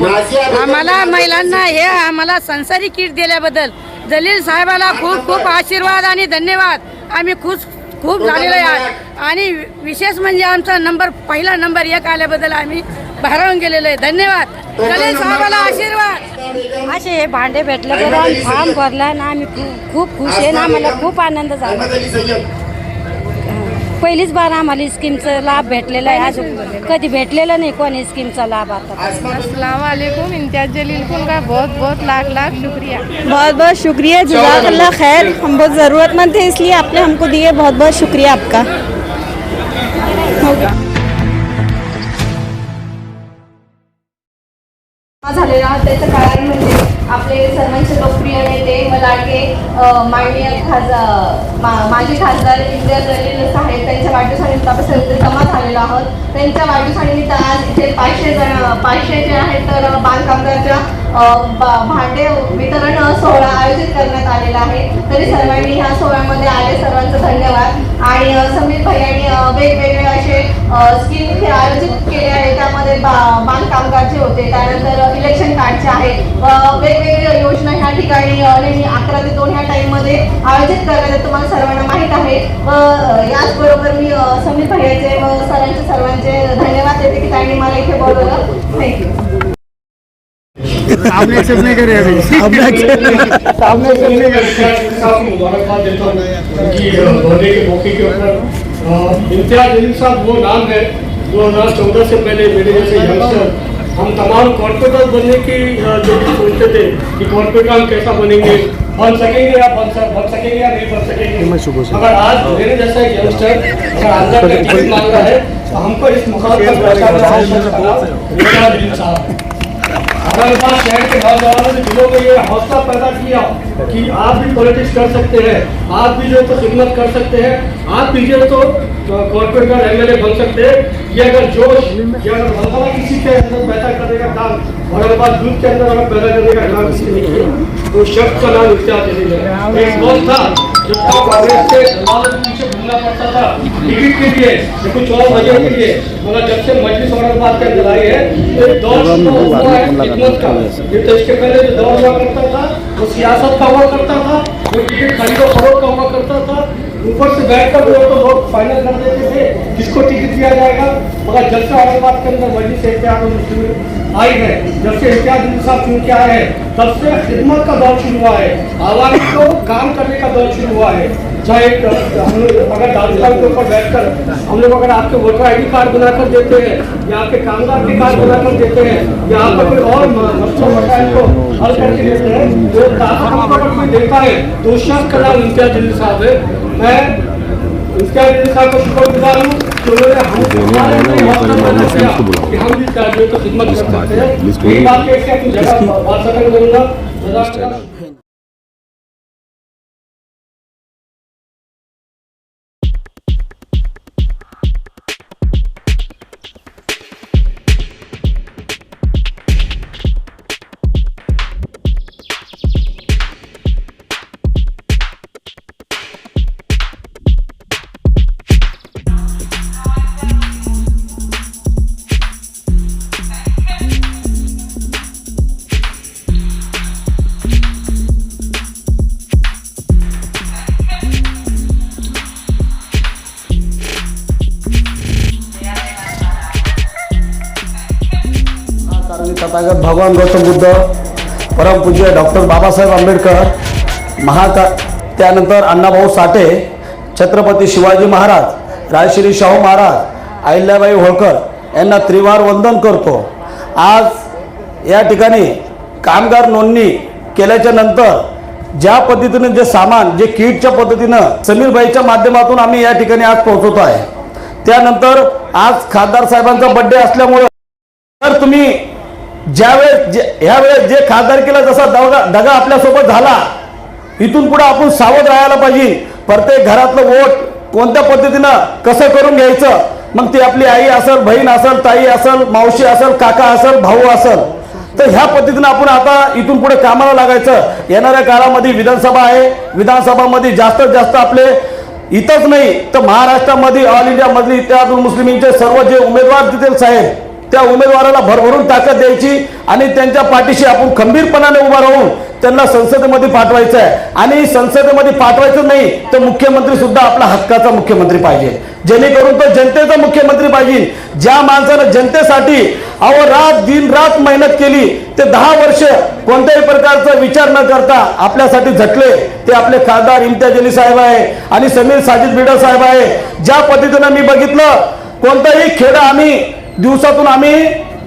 आम्हाला महिलांना हे आम्हाला संसारी किट दिल्याबद्दल जलील साहेबाला खूप खूप आशीर्वाद आणि धन्यवाद। आम्ही खूप झालेलो आहे आणि विशेष म्हणजे आमचा पहिला नंबर 1 आल्याबद्दल आम्ही भारावून गेलेलो आहे। धन्यवाद जलील साहेबाला आशीर्वाद। असे हे भांडे भेटले तर फॉर्म भरला ना आम्ही खूप खुश आहे ना, आम्हाला खूप आनंद झाला। पहिलीच बार आम्हाला स्कीमचा लाभ भेटलेला आहे, अजून कधी भेटलेला नाही कोणी स्कीमचा लाभ। आता अस्सलाम वालेकुम, इम्तियाज जलील का बहुत बहुत लाख शुक्रिया। बहुत बहुत शुक्रिया, जज़ाकल्लाह खैर। हम बहुत ज़रूरतमंद थे इसलिए आपने हमको दिए, बहुत बहुत शुक्रिया आपका। झालेला त्याचं कारण म्हणजे आपले सर्वांचे लोकप्रिय नेते मलाडके माननीय माजी खासदार इम्तियाज जलील साहेब त्यांच्या वाढदिवसानिमित्त आपण सगळे जमा झालेलो आहोत। त्यांच्या वाढदिवसानिमित्त आज इथे 500 जे आहेत तर बांधकामगारच्या भांडे वितरण सोहळा आयोजित करण्यात आलेला आहे। तरी सर्वांनी ह्या सोहळ्यामध्ये आले, सर्वांचं धन्यवाद। आणि समीर भैयांनी वेगवेगळे असे स्कीम इथे आयोजित केले आहे, त्यामध्ये बांधकामगारचे होते, त्यानंतर इलेक्शन कार्डचे आहेत, वेगवेगळ्या योजना ह्या ठिकाणी नेहमी 11 ते 2 ह्या टाईममध्ये आयोजित करण्यात येतात, तुम्हाला सर्वांना माहीत आहे। व याचबरोबर मी समीर भैयाचे व सरांचे सर्वांचे धन्यवाद देते की त्यांनी मला इथे बोलवलं। थँक्यू। सामने एक्सेप्ट नहीं करे अभी, सामने एक्सेप्ट नहीं करे। मुबारकबाद देता हूँ कि होने के मौके के ऊपर इम्तियाज जलील साहब वो नाम है 2014 से पहले मेरे जैसे यंगस्टर हम तमाम कॉर्पोरेटर बनने की जो सोचते थे कि कॉर्पोरेटर हम कैसा बनेंगे, बन सकेंगे या बन सकेंगे या नहीं बन सकेंगे। अगर आज मेरे जैसा एक यंगस्टर अगर अंदर में टिकट मांग रहा है तो हमको इस मुकाम पर पहुंचाना जलील साहब। औरंगाबाद शहर के नौजवानों ने दिलों में ये हौसला पैदा किया कि आप भी पॉलिटिक्स कर सकते हैं, आप भी जो तो खिदमत कर सकते हैं, आप भी जो तो कॉर्पोरेटर एमएलए बन सकते हैं। ये अगर जोश ये अगर हौसला किसी के अंदर पैदा करने का काम औरंगाबाद दूध के अंदर अगर पैदा करने का काम किसी ने किया तो शख्स का नाम इम्तियाज जलील है। एक वक्त था जब कांग्रेस से दरबार के पीछे घूमना पड़ता था टिकट के लिए या कुछ और वजह के लिए, मगर जब से मजलिस औरंगाबाद के अंदर आई है तो एक दौर हुआ है खिदमत का। ये तो इसके पहले जो दौर हुआ करता था वो सियासत का हुआ करता था, वो टिकट खरीदो फरोख्त का हुआ करता था। ऊपर से बैठकर जो तो लोग फाइनल कर देते थे किसको टिकट दिया जाएगा। मगर जब से औरंगाबाद के अंदर मजलिस इत्तेहाद आई है, जब से इम्तियाज जलील साहब चुन के आए हैं, तब से खिदमत का दौर शुरू हुआ है, आवाम को काम करने का दौर शुरू हुआ है। चाहे हम लोग अगर दाल के ऊपर बैठकर हम लोग अगर आपके वोटर ID कार्ड बनाकर देते हैं या आपके कामगार के कार्ड बनाकर देते हैं या आपका कोई और मसला को हल करके देते हैं, वो अगर कोई देता है तो उस शख्स का नाम इम्तियाज जलील साहब है। मैं इम्तियाज जलील साहब को शुक्रगुजार हूँ कि उन्होंने हम भी कार्यों को खिदमत कर सकते हैं। यही बात है कि अपनी जगह बात करूँगा। तथागत भगवान गौतम बुद्ध, परमपूज्य डॉक्टर बाबासाहेब आंबेडकर, त्यानंतर अण्णाभाऊ साठे, छत्रपती शिवाजी महाराज, राजश्री शाहू महाराज, अहिल्याबाई होळकर यांना त्रिवार वंदन करतो। आज या ठिकाणी कामगार नोंदणी केल्याच्या नंतर ज्या पद्धतीने जे सामान जे किटच्या पद्धतीनं समीरबाईच्या माध्यमातून आम्ही या ठिकाणी आज पोहोचवतो आहे। त्यानंतर आज खासदार साहेबांचा बर्थडे असल्यामुळे तर तुम्ही ह्यावेळेस जे खासदारकीला जसा दगा आपल्यासोबत झाला, इथून पुढे आपण सावध राहायला पाहिजे। प्रत्येक घरातलं वोट कोणत्या पद्धतीनं कसं करून घ्यायचं, मग ती आपली आई असेल, बहीण असेल, ताई असेल, मावशी असेल, काका असेल, भाऊ असेल, तर ह्या पद्धतीनं आपण आता इथून पुढे कामाला लागायचं। येणाऱ्या काळामध्ये विधानसभा आहे, विधानसभामध्ये जास्तीत जास्त आपले इथंच नाही तर महाराष्ट्रामध्ये ऑल इंडिया मधली इत्तेहादुल मुस्लिमींचे सर्व जे उमेदवार तिथे साहेब त्या उमेदवाराला भरभरून ताकद द्यायची आणि त्यांच्या पाठीशी आपण खंबीरपणाने उभा राहून त्यांना संसदेमध्ये पाठवायचं आहे. आणि संसदेमध्ये पाठवायचं नाही तर मुख्यमंत्री सुद्धा आपला हक्काचा मुख्यमंत्री पाहिजे, जेणेकरून तो जनतेचा मुख्यमंत्री पाहिजे. ज्या माणसानं जनतेसाठी रात दिन रात मेहनत केली, ते 10 वर्ष कोणत्याही प्रकारचा विचार न करता आपल्यासाठी झटले, ते आपले खासदार इम्तियाज जलील साहेब आहे आणि समीर साजिद बिडर साहेब आहे. ज्या पद्धतीनं मी बघितलं, कोणताही खेडा आम्ही दिवसातून आम्ही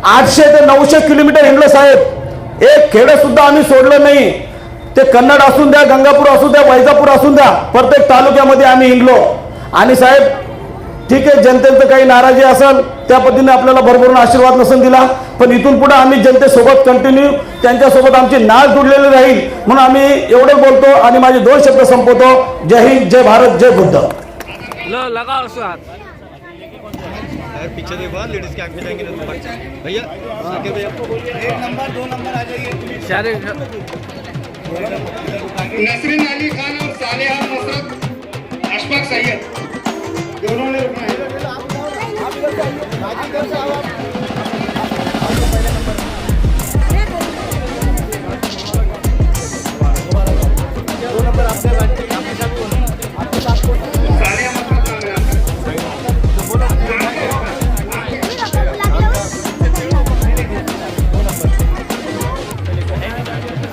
800 ते 900 किलोमीटर हिंडलो साहेब, एक खेडं सुद्धा आम्ही सोडलं नाही. ते कन्नड असून द्या, गंगापूर असू द्या, वैजापूर असून द्या, प्रत्येक तालुक्यामध्ये आम्ही हिंडलो. आणि साहेब ठीक आहे, जनतेचं काही नाराजी असेल, त्या पद्धतीने आपल्याला भरभरून आशीर्वाद नसेल दिला, पण इथून पुढे आम्ही जनतेसोबत कंटिन्यू त्यांच्यासोबत आमची नाळ जुडलेली राहील. म्हणून आम्ही एवढं बोलतो आणि माझे 2 शब्द संपवतो. जय हिंद, जय भारत, जय बुद्ध. पीछे देखो, लेडीज के आगे जाएंगे ना भैया, आगे भैया 1 नंबर 2 नंबर आ जाइए. नसरीन अली खान और सालेहा मसरत अशफाक सैयद दोनों ने रुकना है.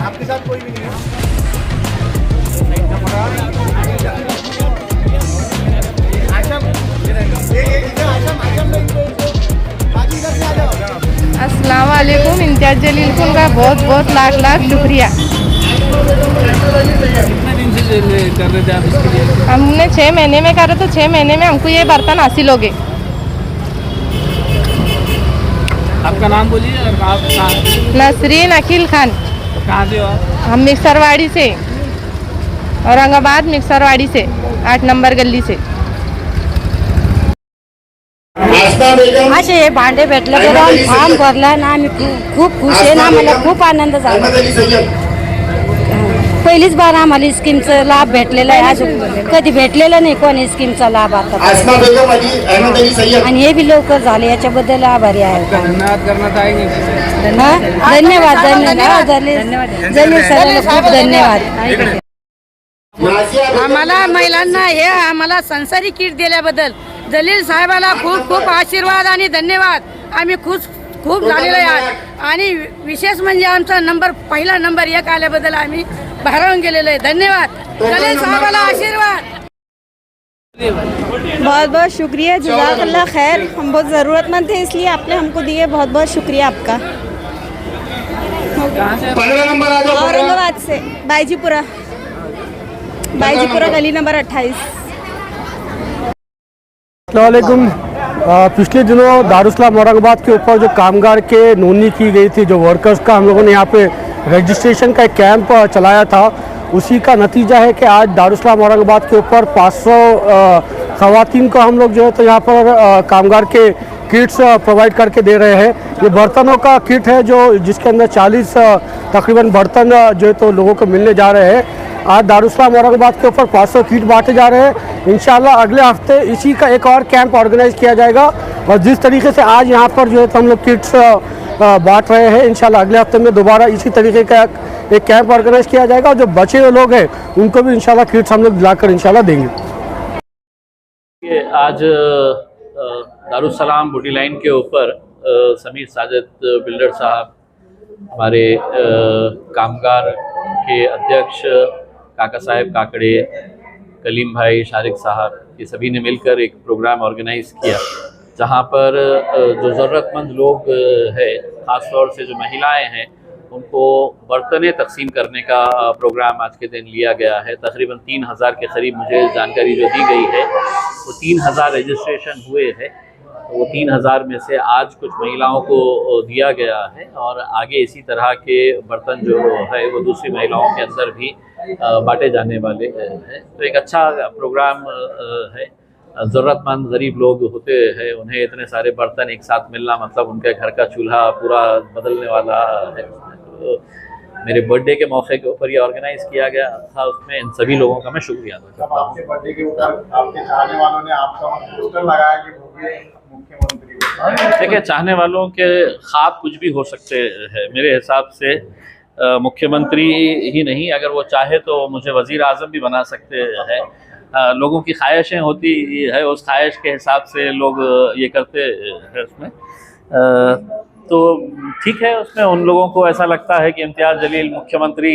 आपके साथ कोई भी नहीं है. अस्सलाम वालेकुम। इम्तियाज जलील को उनका बहुत बहुत लाख लाख शुक्रिया। हमने 6 महीने में करा तो 6 महीने में हमको ये बर्तन हासिल हो गए। आपका नाम बोलिए और आप नसरीन अकील खान। कहाँ से हो आप? हम मिक्सरवाड़ी से, औरंगाबाद मिक्सरवाड़ी से, 8 नंबर गली से। असे हे भांडे भेटल्यावर आम्ही फॉर्म भरला ना, आम्ही खूप खुश आहे ना, आम्हाला खूप आनंद झाला. पहिलीच बार आम्हाला स्कीमचा लाभ भेटलेला आहे, अजून कधी भेटलेला नाही कोणी स्कीमचा लाभ आता, आणि हे बी लवकर झाले, याच्याबद्दल आभारी आहे. धन्यवाद करना चाहेंगे. धन्यवाद धन्यवाद जलील सरांना खूप धन्यवाद. आम्हाला महिलांना हे आम्हाला संसारी किट दिल्याबद्दल जलील साहेबाला खूप खूप आशीर्वाद आणि धन्यवाद. आम्ही खूप झालेलो आहे. आणि विशेष म्हणजे आमचा पहिला नंबर 1 आल्याबद्दल आम्ही भारावून गेलेलो आहे. धन्यवाद. जलील साहेबाला आशीर्वाद. बहुत बहुत शुक्रिया, जज़ाकल्लाह खैर. हम बहुत ज़रूरतमंद थे, इसलिए आपने हमको दिए. बहुत बहुत शुक्रिया आपका. औरंगाबाद से बाईजीपुरा गली नंबर 28. अस्सलामुअलैकुम। पिछले दिनों दारुस्सलाम औरंगाबाद के ऊपर जो कामगार के नोंदनी की गई थी, जो वर्कर्स का हम लोगों ने यहाँ पे रजिस्ट्रेशन का एक कैंप चलाया था, उसी का नतीजा है कि आज दारुस्सलाम औरंगाबाद के ऊपर 500 ख़वातीन को हम लोग जो है तो यहाँ पर कामगार के किट्स प्रोवाइड करके दे रहे हैं. ये बर्तनों का किट है जो जिसके अंदर 40 तकरीबन बर्तन जो है तो लोगों को मिलने जा रहे हैं. आज दारुस्सलाम औरंगाबाद के ऊपर 500 किट बांटे जा रहे हैं. इंशाल्लाह अगले हफ्ते इसी का एक और कैंप ऑर्गेनाइज किया जाएगा. और जिस तरीके से आज यहाँ पर जो है तो हम लोग किट्स बांट रहे हैं, इंशाल्लाह अगले हफ्ते में दोबारा इसी तरीके का एक कैंप ऑर्गेनाइज किया जाएगा. और जो बचे हुए लोग हैं उनको भी इंशाल्लाह किट्स हम लोग दिलाकर इंशाल्लाह देंगे. आज दारुस्सलाम बूटी लाइन के ऊपर समीर साजिद बिल्डर साहब, हमारे कामगार के अध्यक्ष काका साहेब काकड़े, कलीम भाई, शारिक साहब, ये सभी ने मिलकर एक प्रोग्राम ऑर्गेनाइज किया, जहाँ पर जो ज़रूरतमंद लोग हैं, ख़ास तौर से जो महिलाएं हैं, उनको बर्तनें तकसीम करने का प्रोग्राम आज के दिन लिया गया है. तकरीबन 3000 के करीब मुझे जानकारी जो दी गई है, वो 3000 रजिस्ट्रेशन हुए हैं. वो 3000 में से आज कुछ महिलाओं को दिया गया है और आगे इसी तरह के बर्तन जो है वो दूसरी महिलाओं के अंदर भी बांटे जाने वाले हैं. तो एक अच्छा प्रोग्राम है. ज़रूरतमंद गरीब लोग होते हैं, उन्हें इतने सारे बर्तन एक साथ मिलना मतलब उनके घर का चूल्हा पूरा बदलने वाला है. तो मेरे बर्थडे के मौके के ऊपर ये ऑर्गेनाइज किया गया था, उसमें इन सभी लोगों का मैं शुक्रिया अदा करता हूँ. आपके बर्थडे के ऊपर आपके चाहने वालों ने आपका पोस्टर लगाया कि मुख्यमंत्री को? देखिए, चाहने वालों के ख्वाब कुछ भी हो सकते हैं। मेरे हिसाब से मुख्यमंत्री ही नहीं, अगर वो चाहे तो मुझे वज़ीर आज़म भी बना सकते हैं। लोगों की ख्वाहिशें होती है, उस ख्वाहिश के हिसाब से लोग ये करते हैं उसमें। तो ठीक है, उसमें उन लोगों को ऐसा लगता है कि इम्तियाज़ जलील मुख्यमंत्री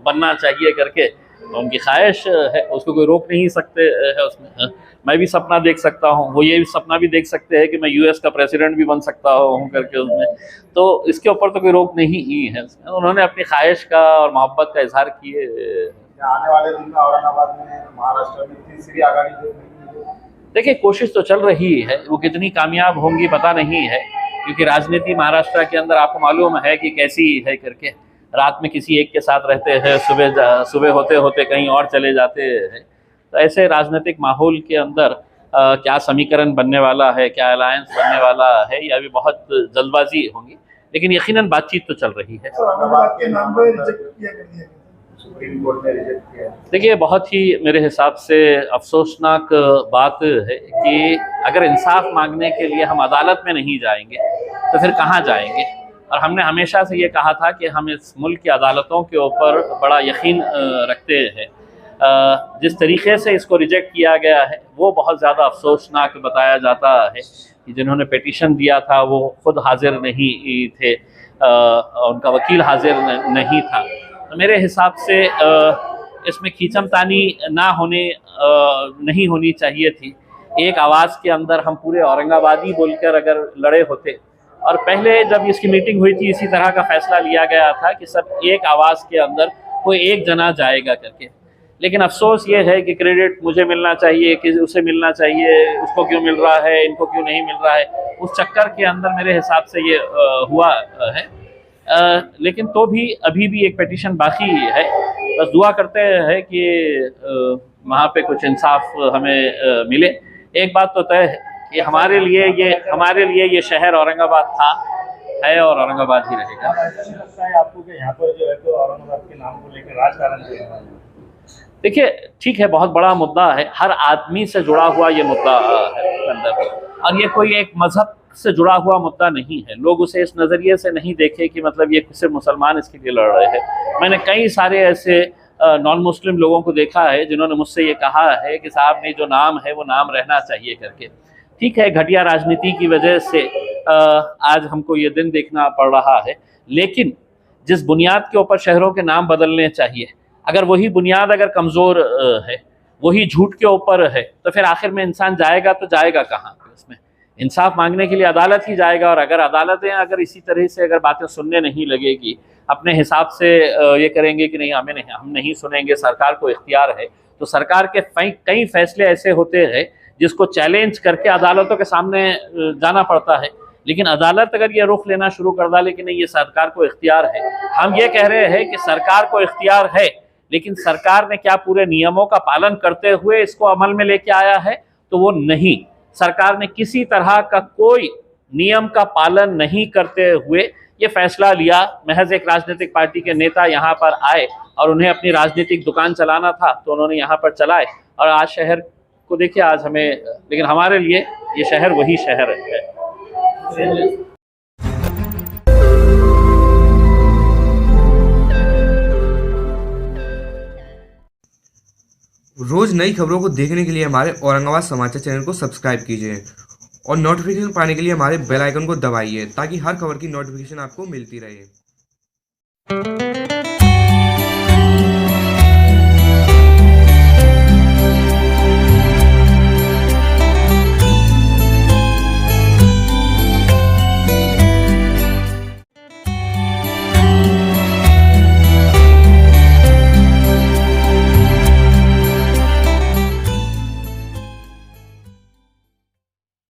बनना चाहिए करके उनकी ख्वाहिश है, उसको कोई रोक नहीं सकते है उसमें। मैं भी सपना देख सकता हूँ, वो ये भी सपना भी देख सकते हैं कि मैं यूएस का प्रेसिडेंट भी बन सकता हूँ करके उसमें। तो इसके ऊपर तो कोई रोक नहीं ही है। उन्होंने अपनी ख्वाहिश का और मोहब्बत का इजहार किए। आने वाले दिन में औरंगाबाद में, महाराष्ट्र में तीसरी आघाड़ी देखिए, कोशिश तो चल रही है, वो कितनी कामयाब होंगी पता नहीं है, क्योंकि राजनीति महाराष्ट्र के अंदर आपको मालूम है कि कैसी है करके। रात में किसी एक के साथ रहते हैं, सुबह होते होते कहीं और चले जाते हैं। तो ऐसे राजनीतिक माहौल के अंदर क्या समीकरण बनने वाला है, क्या अलायंस बनने वाला है, ये अभी बहुत जल्दबाजी होंगी, लेकिन यकीनन बातचीत तो चल रही है। औरंगाबाद के नाम पर रिजेक्ट किया, सुप्रीम कोर्ट ने रिजेक्ट किया। देखिए, बहुत ही मेरे हिसाब से अफसोसनाक बात है कि अगर इंसाफ मांगने के लिए हम अदालत में नहीं जाएंगे तो फिर कहाँ जाएंगे। और हमने हमेशा से ये कहा था कि हम इस मुल्क की अदालतों के ऊपर बड़ा यकीन रखते हैं। जिस तरीके से इसको रिजेक्ट किया गया है वो बहुत ज़्यादा अफसोसनाक बताया जाता है कि जिन्होंने पिटीशन दिया था वो खुद हाजिर नहीं थे, उनका वकील हाजिर नहीं था। तो मेरे हिसाब से इसमें खींचमतानी नहीं होनी चाहिए थी। एक आवाज़ के अंदर हम पूरे औरंगाबादी बोलकर अगर लड़े होते, और पहले जब इसकी मीटिंग हुई थी इसी तरह का फैसला लिया गया था कि सब एक आवाज़ के अंदर कोई एक जना जाएगा करके। लेकिन अफसोस ये है कि क्रेडिट मुझे मिलना चाहिए, कि उसे मिलना चाहिए, उसको क्यों मिल रहा है, इनको क्यों नहीं मिल रहा है, उस चक्कर के अंदर मेरे हिसाब से ये हुआ है। लेकिन तो भी अभी भी एक पिटीशन बाकी है। बस दुआ करते हैं कि वहाँ पे कुछ इंसाफ हमें मिले। एक बात तो तय है कि हमारे लिए ये शहर औरंगाबाद था, है और औरंगाबाद ही रहेगा। लगता है आपको कि यहाँ पर जो है तो औरंगाबाद के नाम को लेकर राजकारण? देखिए, ठीक है, बहुत बड़ा मुद्दा है, हर आदमी से जुड़ा हुआ ये मुद्दा है अंदर, और ये कोई एक मजहब से जुड़ा हुआ मुद्दा नहीं है। लोग उसे इस नज़रिए से नहीं देखे कि मतलब ये सिर्फ मुसलमान इसके लिए लड़ रहे हैं। मैंने कई सारे ऐसे नॉन मुस्लिम लोगों को देखा है जिन्होंने मुझसे ये कहा है कि साहब ने जो नाम है वो नाम रहना चाहिए करके। ठीक है, घटिया राजनीति की वजह से आज हमको ये दिन देखना पड़ रहा है, लेकिन जिस बुनियाद के ऊपर शहरों के नाम बदलने चाहिए, अगर वही बुनियाद अगर कमज़ोर है, वही झूठ के ऊपर है, तो फिर आखिर में इंसान जाएगा तो जाएगा कहाँ? उसमें इंसाफ मांगने के लिए अदालत ही जाएगा। और अगर अदालतें अगर इसी तरह से अगर बातें सुनने नहीं लगेगी, अपने हिसाब से ये करेंगे कि नहीं हम नहीं सुनेंगे, सरकार को इख्तियार है, तो सरकार के कई फैसले ऐसे होते हैं जिसको चैलेंज करके अदालतों के सामने जाना पड़ता है। लेकिन अदालत अगर ये रुख लेना शुरू कर डाले कि नहीं ये सरकार को इख्तियार है, हम ये कह रहे हैं कि सरकार को इख्तियार है, लेकिन सरकार ने क्या पूरे नियमों का पालन करते हुए इसको अमल में लेके आया है? तो वो नहीं। सरकार ने किसी तरह का कोई नियम का पालन नहीं करते हुए ये फैसला लिया। महज एक राजनीतिक पार्टी के नेता यहाँ पर आए और उन्हें अपनी राजनीतिक दुकान चलाना था तो उन्होंने यहाँ पर चलाए, और आज शहर को देखिए आज हमें, लेकिन हमारे लिए ये शहर वही शहर है। रोज नई खबरों को देखने के लिए हमारे औरंगाबाद समाचार चैनल को सब्सक्राइब कीजिए और नोटिफिकेशन पाने के लिए हमारे बेल आइकन को दबाइए ताकि हर खबर की नोटिफिकेशन आपको मिलती रहे।